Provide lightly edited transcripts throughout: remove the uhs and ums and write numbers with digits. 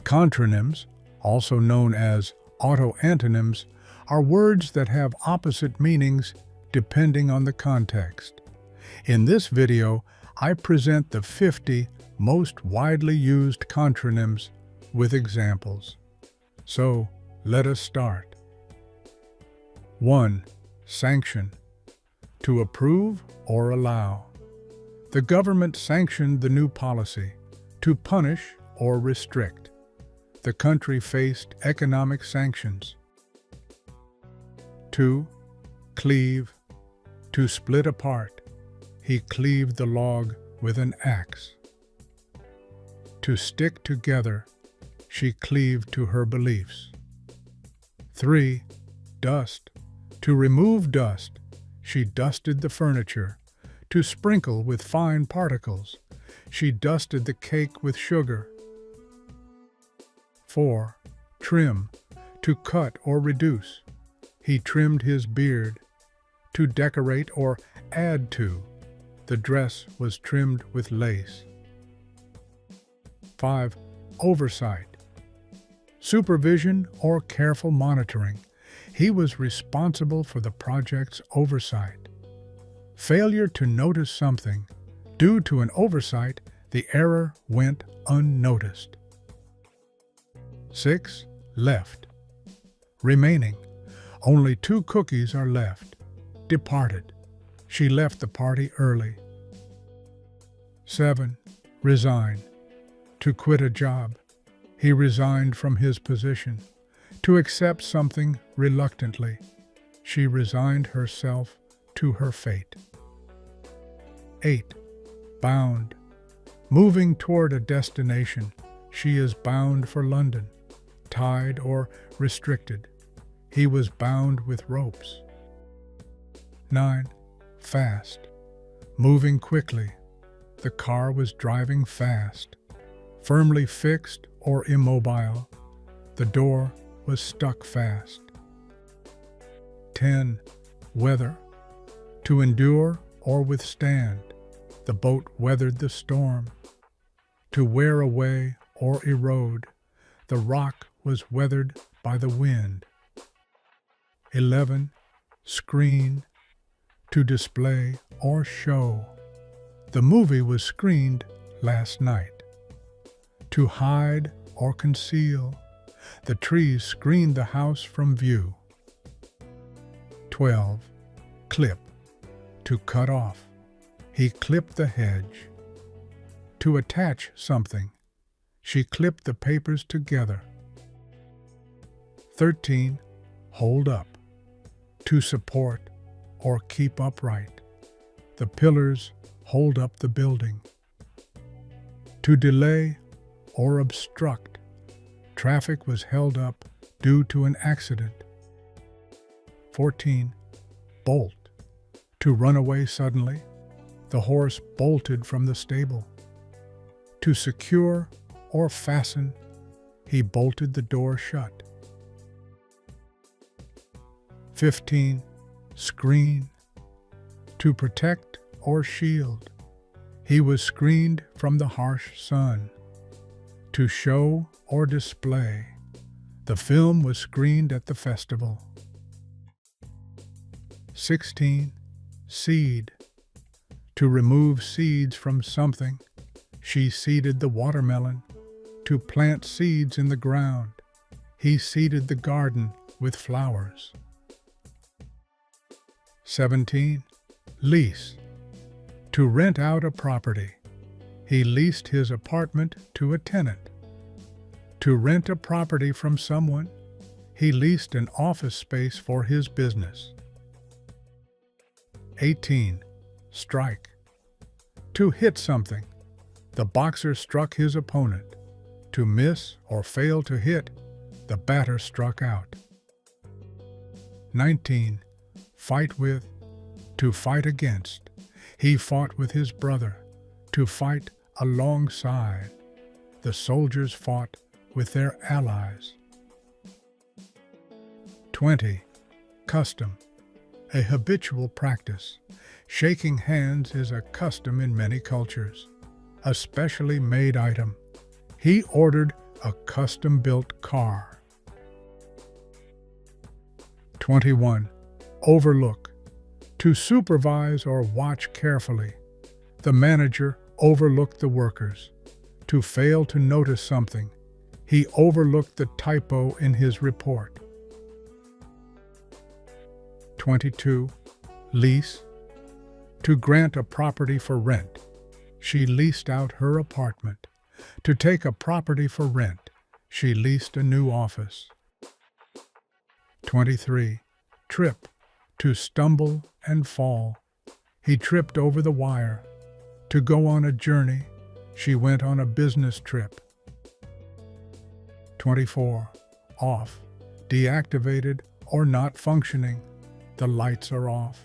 Contronyms, also known as auto-antonyms, are words that have opposite meanings depending on the context. In this video, I present the 50 most widely used contronyms with examples. So, let us start. 1. Sanction. To approve or allow. The government sanctioned the new policy. To punish or restrict. The country faced economic sanctions. 2. Cleave. To split apart. He cleaved the log with an axe. To stick together. She cleaved to her beliefs. 3. Dust. To remove dust. She dusted the furniture. To sprinkle with fine particles. She dusted the cake with sugar. 4. Trim. To cut or reduce. He trimmed his beard. To decorate or add to. The dress was trimmed with lace. 5. Oversight. Supervision or careful monitoring. He was responsible for the project's oversight. Failure to notice something. Due to an oversight, the error went unnoticed. 6. Left. Remaining. Only 2 cookies are left. Departed. She left the party early. 7. Resign. To quit a job. He resigned from his position. To accept something reluctantly. She resigned herself to her fate. 8. Bound. Moving toward a destination. She is bound for London. Tied or restricted. He was bound with ropes. 9. Fast. Moving quickly. The car was driving fast. Firmly fixed or immobile. The door was stuck fast. 10. Weather. To endure or withstand. The boat weathered the storm. To wear away or erode. The rock was weathered by the wind. 11. Screen. To display or show. The movie was screened last night. To hide or conceal. The trees screened the house from view. 12. Clip. To cut off. He clipped the hedge. To attach something. She clipped the papers together. 13. Hold up. To support or keep upright. The pillars hold up the building. To delay or obstruct. Traffic was held up due to an accident. 14. Bolt. To run away suddenly. The horse bolted from the stable. To secure or fasten. He bolted the door shut. 15. Screen. To protect or shield. He was screened from the harsh sun. To show or display. The film was screened at the festival. 16. Seed. To remove seeds from something. She seeded the watermelon. To plant seeds in the ground. He seeded the garden with flowers. 17. Lease. To rent out a property. He leased his apartment to a tenant. To rent a property from someone. He leased an office space for his business. 18. Strike. To hit something. The boxer struck his opponent. To miss or fail to hit, the batter struck out. 19. Fight with. To fight against. He fought with his brother. To fight alongside. The soldiers fought with their allies. 20. Custom. A habitual practice. Shaking hands is a custom in many cultures. A specially made item. He ordered a custom-built car. 21. Overlook. To supervise or watch carefully. The manager overlooked the workers. To fail to notice something. He overlooked the typo in his report. 22. Lease. To grant a property for rent. She leased out her apartment. To take a property for rent. She leased a new office. 23. Trip. To stumble and fall. He tripped over the wire. To go on a journey. She went on a business trip. 24. Off. Deactivated or not functioning. The lights are off.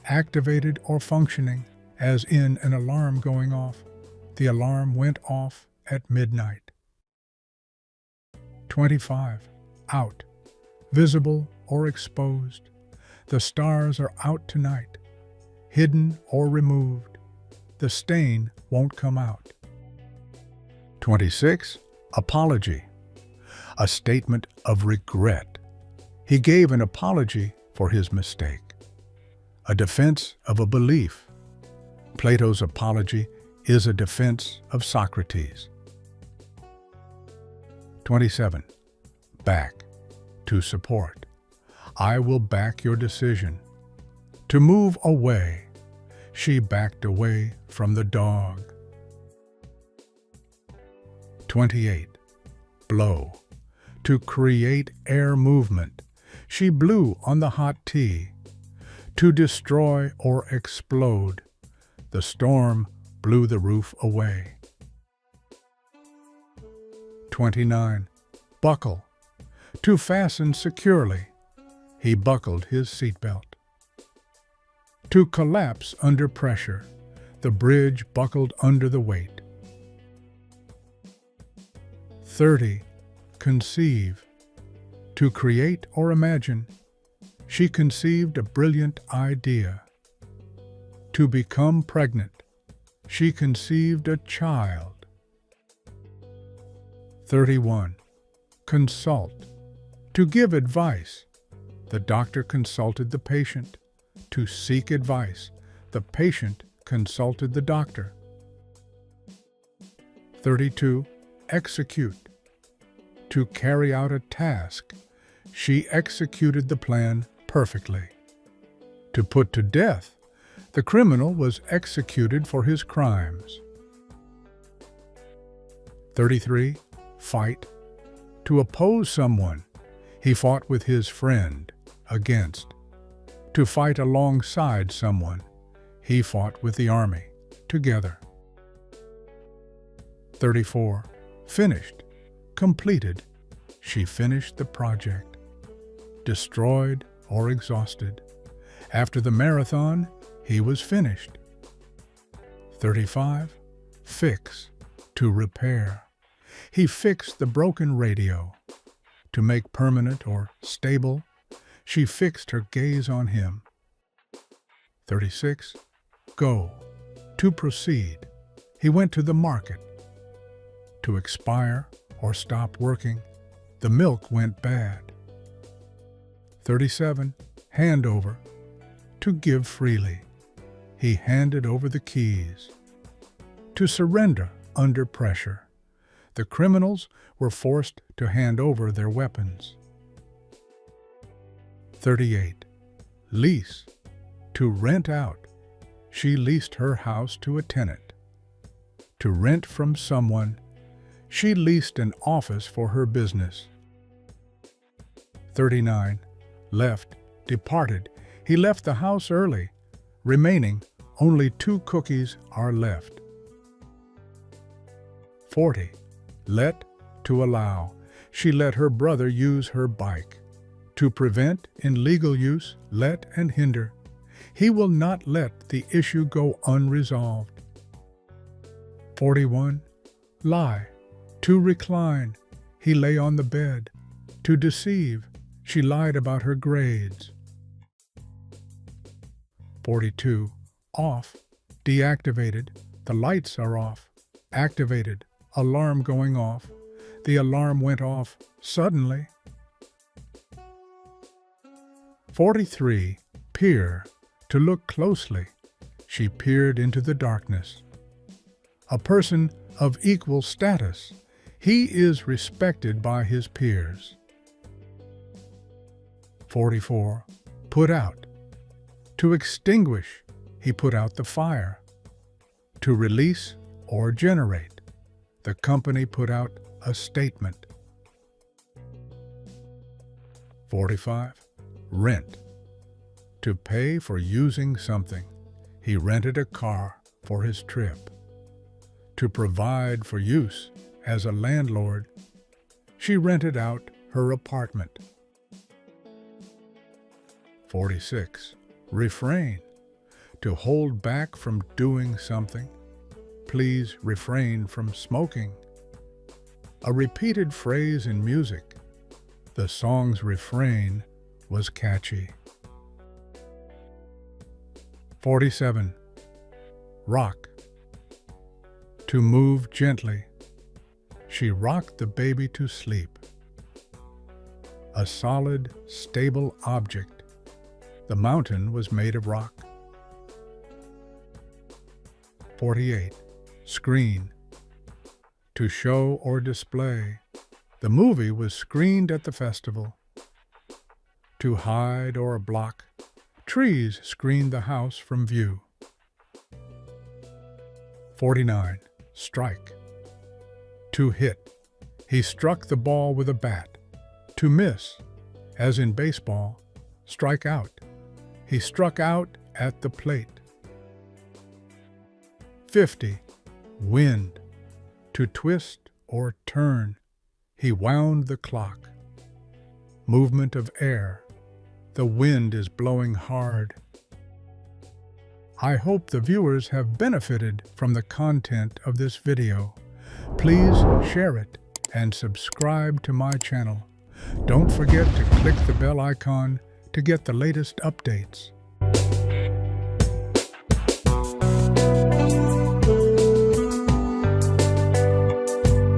Activated or functioning, as in an alarm going off. The alarm went off at midnight. 25. Out. Visible or exposed. The stars are out tonight. Hidden or removed. The stain won't come out. 26. Apology. A statement of regret. He gave an apology for his mistake. A defense of a belief. Plato's apology is a defense of Socrates. 27. Back. To support. I will back your decision. To move away. She backed away from the dog. 28. Blow. To create air movement. She blew on the hot tea. To destroy or explode. The storm blew the roof away. 29. Buckle. To fasten securely. He buckled his seatbelt. To collapse under pressure. The bridge buckled under the weight. 30. Conceive. To create or imagine. She conceived a brilliant idea. To become pregnant. She conceived a child. 31. Consult. To give advice. The doctor consulted the patient. To seek advice. The patient consulted the doctor. 32. Execute. To carry out a task. She executed the plan perfectly. To put to death. The criminal was executed for his crimes. 33. Fight. To oppose someone. He fought with his friend. Against. To fight alongside someone. He fought with the army. Together. 34. Finished. Completed. She finished the project. Destroyed or exhausted. After the marathon, he was finished. 35. Fix. To repair. He fixed the broken radio. To make permanent or stable. She fixed her gaze on him. 36. Go. To proceed. He went to the market. To expire or stop working. The milk went bad. 37. Handover. To give freely. He handed over the keys. To surrender under pressure. The criminals were forced to hand over their weapons. 38. Lease. To rent out. She leased her house to a tenant. To rent from someone. She leased an office for her business. 39. Left. Departed. He left the house early. Remaining, only 2 cookies are left. 40. Let. To allow. She let her brother use her bike. To prevent, in legal use, let and hinder. He will not let the issue go unresolved. 41. Lie. To recline. He lay on the bed. To deceive. She lied about her grades. 42. Off. Deactivated. The lights are off. Activated. Alarm going off. The alarm went off suddenly. 43. Peer. To look closely. She peered into the darkness. A person of equal status. He is respected by his peers. 44. Put out. To extinguish. He put out the fire. To release or generate. The company put out a statement. 45. Rent. To pay for using something. He rented a car for his trip. To provide for use. As a landlord, she rented out her apartment. 46. Refrain. To hold back from doing something. Please refrain from smoking. A repeated phrase in music. The song's refrain was catchy. 47. Rock. To move gently. She rocked the baby to sleep. A solid, stable object. The mountain was made of rock. 48. Screen. To show or display. The movie was screened at the festival. To hide or block. Trees screened the house from view. 49. Strike. To hit. He struck the ball with a bat. To miss. As in baseball, strike out. He struck out at the plate. 50. Wind. To twist or turn. He wound the clock. Movement of air. The wind is blowing hard. I hope the viewers have benefited from the content of this video. Please share it and subscribe to my channel. Don't forget to click the bell icon to get the latest updates.